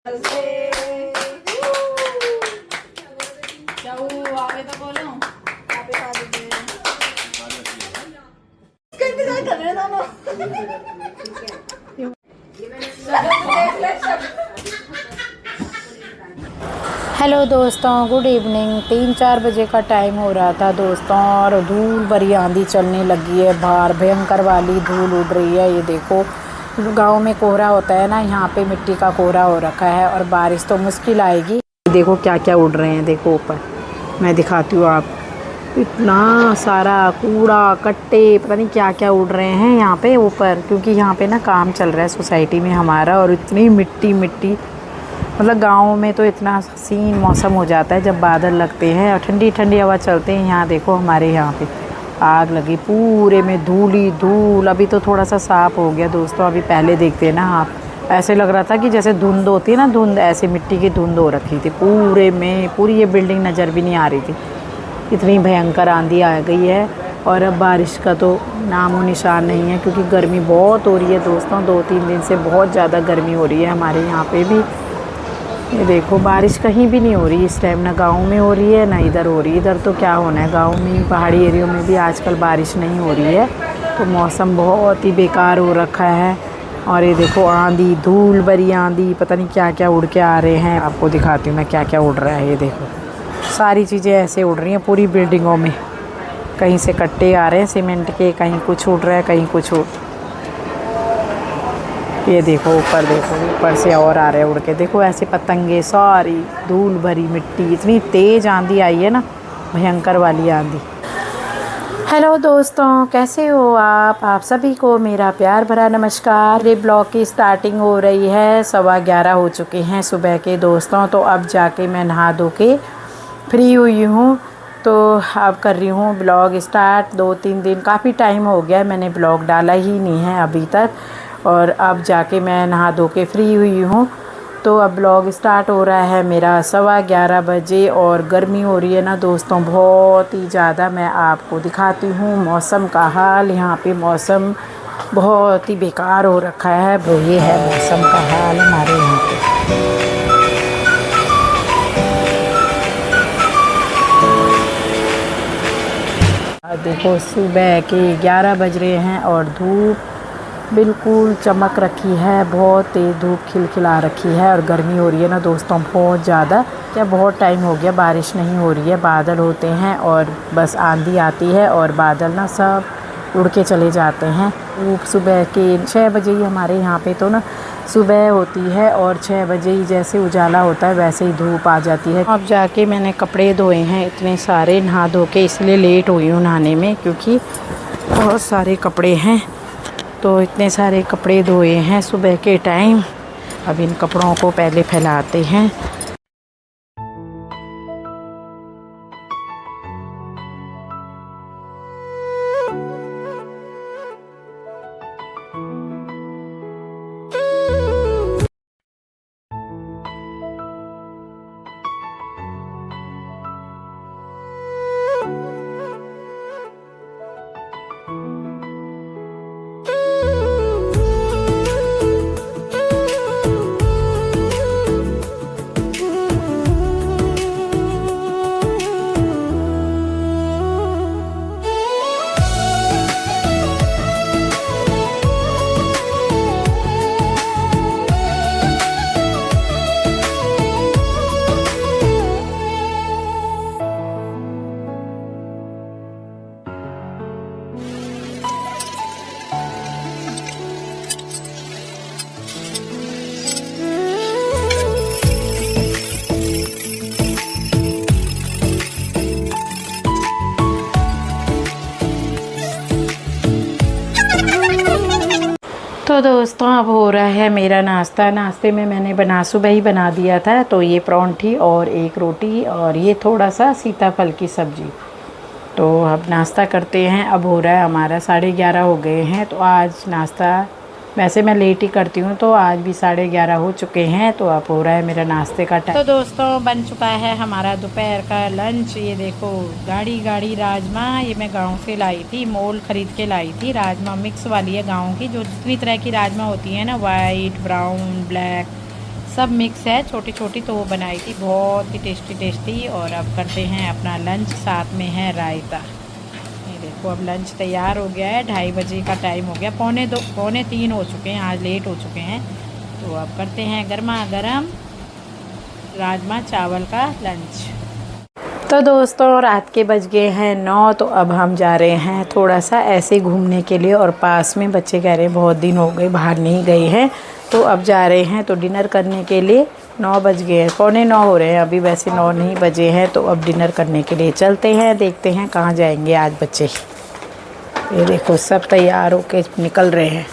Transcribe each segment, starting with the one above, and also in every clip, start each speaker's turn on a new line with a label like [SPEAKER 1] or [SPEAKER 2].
[SPEAKER 1] क्या हुआ आगे तो बोलो। इसका इंतजार कर रहे हैं दोनों।
[SPEAKER 2] हेलो दोस्तों, गुड इवनिंग। 3-4 बजे का टाइम हो रहा था दोस्तों, और धूल भरी आंधी चलने लगी है। बाहर भयंकर वाली धूल उड़ रही है। ये देखो, गांव में कोहरा होता है ना, यहाँ पे मिट्टी का कोहरा हो रखा है और बारिश तो मुश्किल आएगी। देखो क्या क्या उड़ रहे हैं, देखो ऊपर मैं दिखाती हूँ आप। इतना सारा कूड़ा कट्टे पता नहीं क्या क्या उड़ रहे हैं यहाँ पे ऊपर, क्योंकि यहाँ पे ना काम चल रहा है सोसाइटी में हमारा। और इतनी मिट्टी मिट्टी, मतलब गाँव में तो इतना हसीन मौसम हो जाता है जब बादल लगते हैं और ठंडी ठंडी हवा चलते हैं। यहाँ देखो हमारे यहाँ पे आग लगी, पूरे में धूल ही धूल। अभी तो थोड़ा सा साफ़ हो गया दोस्तों। अभी पहले देखते हैं ना आप, ऐसे लग रहा था कि जैसे धुंध होती है ना, धुंध ऐसे मिट्टी की धुंध हो रखी थी पूरे में। पूरी ये बिल्डिंग नज़र भी नहीं आ रही थी, इतनी भयंकर आंधी आ गई है। और अब बारिश का तो नामो निशान नहीं है, क्योंकि गर्मी बहुत हो रही है दोस्तों। 2-3 दिन से बहुत ज़्यादा गर्मी हो रही है हमारे यहाँ पे भी। ये देखो, बारिश कहीं भी नहीं हो रही इस टाइम, ना गांव में हो रही है ना इधर हो रही है। इधर तो क्या होना है, गांव में पहाड़ी एरियो में भी आजकल बारिश नहीं हो रही है, तो मौसम बहुत ही बेकार हो रखा है। और ये देखो आंधी, धूल भरी आंधी, पता नहीं क्या क्या उड़ के आ रहे हैं। आपको दिखाती हूँ मैं क्या क्या उड़ रहा है। ये देखो, सारी चीज़ें ऐसे उड़ रही हैं पूरी बिल्डिंगों में। कहीं से कट्टे आ रहे हैं सीमेंट के, कहीं कुछ उड़ रहा है, कहीं कुछ उड़। ये देखो ऊपर, देखो ऊपर से और आ रहे हैं उड़ के। देखो ऐसे पतंगे, सारी धूल भरी मिट्टी। इतनी तेज़ आंधी आई है ना, भयंकर वाली आंधी। हेलो दोस्तों, कैसे हो आप सभी को मेरा प्यार भरा नमस्कार। ये ब्लॉग की स्टार्टिंग हो रही है, 11:15 हो चुके हैं सुबह के दोस्तों। तो अब जाके मैं नहा धो के फ्री हुई हूँ, तो अब कर रही हूँ ब्लॉग स्टार्ट। 2-3 दिन काफ़ी टाइम हो गया, मैंने ब्लॉग डाला ही नहीं है अभी तक। और अब जाके मैं नहा धो के फ्री हुई हूँ, तो अब ब्लॉग स्टार्ट हो रहा है मेरा 11:15 बजे। और गर्मी हो रही है ना दोस्तों, बहुत ही ज़्यादा। मैं आपको दिखाती हूँ मौसम का हाल। यहाँ पे मौसम बहुत ही बेकार हो रखा है। वो ये है मौसम का हाल हमारे यहाँ पे। देखो सुबह के 11 बज रहे हैं और धूप बिल्कुल चमक रखी है, बहुत तेज़ धूप खिलखिला रखी है। और गर्मी हो रही है ना दोस्तों बहुत ज़्यादा। क्या बहुत टाइम हो गया बारिश नहीं हो रही है। बादल होते हैं और बस आंधी आती है और बादल ना सब उड़ के चले जाते हैं। धूप सुबह के 6 बजे ही हमारे यहाँ पे तो ना सुबह होती है, और 6 बजे ही जैसे उजाला होता है वैसे ही धूप आ जाती है। अब जाके मैंने कपड़े धोए हैं इतने सारे, नहा धो के, इसलिए लेट हुई हूँ नहाने में, क्योंकि बहुत सारे कपड़े हैं। तो इतने सारे कपड़े धोए हैं सुबह के टाइम। अब इन कपड़ों को पहले फैलाते हैं। तो दोस्तों अब हो रहा है मेरा नाश्ता। नाश्ते में मैंने सुबह ही बना दिया था, तो ये परांठी और एक रोटी और ये थोड़ा सा सीताफल की सब्ज़ी। तो अब नाश्ता करते हैं। अब हो रहा है हमारा 11:30 हो गए हैं। तो आज नाश्ता वैसे मैं लेट ही करती हूँ, तो आज भी 11:30 हो चुके हैं। तो अब हो रहा है मेरा नाश्ते का टाइम। तो दोस्तों बन चुका है हमारा दोपहर का लंच। ये देखो गाढ़ी गाढ़ी राजमा, ये मैं गांव से लाई थी, मोल ख़रीद के लाई थी। राजमा मिक्स वाली है गांव की, जो जितनी तरह की राजमा होती है ना, वाइट, ब्राउन, ब्लैक, सब मिक्स है, छोटी छोटी। तो वो बनाई थी बहुत ही टेस्टी टेस्टी। और अब करते हैं अपना लंच, साथ में है रायता। ये देखो अब लंच तैयार हो गया है। 2:30 बजे का टाइम हो गया, पौने 3 हो चुके हैं, आज लेट हो चुके हैं। तो अब करते हैं गर्मा गर्म राजमा चावल का लंच। तो दोस्तों रात के बज गए हैं 9। तो अब हम जा रहे हैं थोड़ा सा ऐसे घूमने के लिए। और पास में बच्चे कह रहे हैं बहुत दिन हो गए बाहर नहीं गए हैं, तो अब जा रहे हैं तो डिनर करने के लिए। 9 बज गए हैं, पौने 9 हो रहे हैं अभी, वैसे 9 नहीं बजे हैं। तो अब डिनर करने के लिए चलते हैं, देखते हैं कहाँ जाएंगे आज बच्चे। ये देखो सब तैयार होके निकल रहे हैं।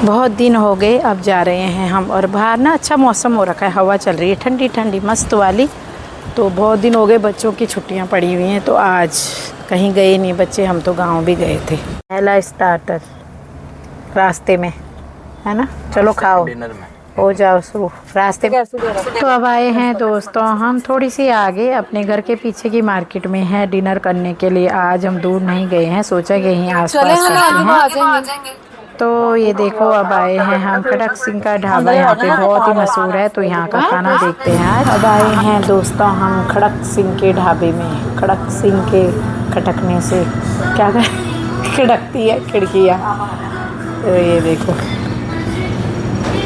[SPEAKER 2] बहुत दिन हो गए, अब जा रहे हैं हम। और बाहर ना अच्छा मौसम हो रखा है, हवा चल रही है ठंडी ठंडी मस्त वाली। तो बहुत दिन हो गए, बच्चों की छुट्टियां पड़ी हुई हैं, तो आज कहीं गए नहीं बच्चे, हम तो गांव भी गए थे। पहला स्टार्टर रास्ते में है ना, चलो खाओ
[SPEAKER 3] डिनर में
[SPEAKER 2] हो जाओ शुरू रास्ते में। तो अब आए हैं दोस्तों हम थोड़ी सी आगे, अपने घर के पीछे की मार्केट में है डिनर करने के लिए। आज हम दूर नहीं गए हैं, सोचा कि यहीं आसपास करते हैं। तो ये देखो अब आए हैं हम खड़क सिंह का ढाबा, यहाँ पे बहुत ही मशहूर है, तो यहाँ का खाना देखते हैं आज। अब आए हैं दोस्तों हम खड़क सिंह के ढाबे में। खड़क सिंह के खटकने से क्या खड़कती है खिड़कियाँ। तो ये देखो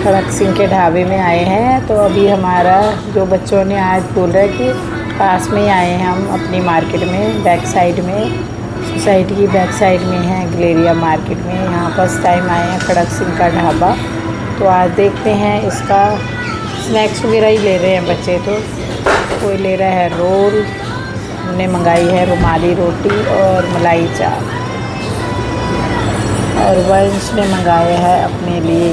[SPEAKER 2] खड़क सिंह के ढाबे में आए हैं। तो अभी हमारा जो बच्चों ने आज बोल रहा है कि पास में ही आए हैं हम अपनी मार्केट में, बैक साइड में, सोसाइटी की बैक साइड में है गलेरिया मार्केट में। यहाँ फर्स्ट टाइम आए हैं खड़क सिंह का ढाबा। तो आज देखते हैं, इसका स्नैक्स वगैरह ही ले रहे हैं बच्चे। तो कोई ले रहा है रोल, हमने मंगाई है रुमाली रोटी और मलाई चाप। और वंश ने मंगाया है अपने लिए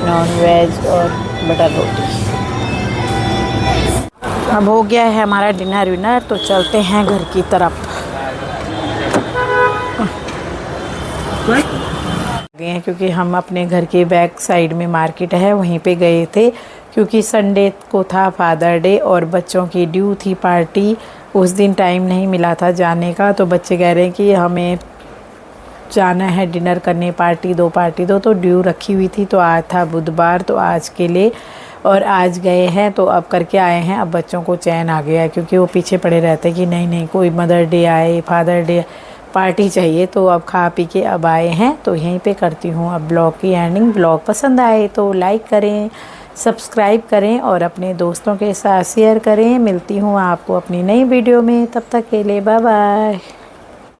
[SPEAKER 2] नॉन वेज और बटर रोटी। अब हो गया है हमारा डिनर विनर, तो चलते हैं घर की तरफ। गए क्योंकि हम अपने घर के बैक साइड में मार्केट है वहीं पे गए थे, क्योंकि संडे को था फादर डे और बच्चों की ड्यू थी पार्टी। उस दिन टाइम नहीं मिला था जाने का, तो बच्चे कह रहे हैं कि हमें जाना है डिनर करने, पार्टी दो। तो ड्यू रखी हुई थी, तो आज था बुधवार, तो आज के लिए और आज गए हैं। तो अब करके आए हैं। अब बच्चों को चैन आ गया है, क्योंकि वो पीछे पड़े रहते कि नहीं कोई मदर डे आए, फादर डे पार्टी चाहिए। तो अब खा पी के अब आए हैं, तो यहीं पे करती हूँ अब ब्लॉग की एंडिंग। ब्लॉग पसंद आए तो लाइक करें, सब्सक्राइब करें और अपने दोस्तों के साथ शेयर करें। मिलती हूँ आपको अपनी नई वीडियो में, तब तक के लिए बाय बाय।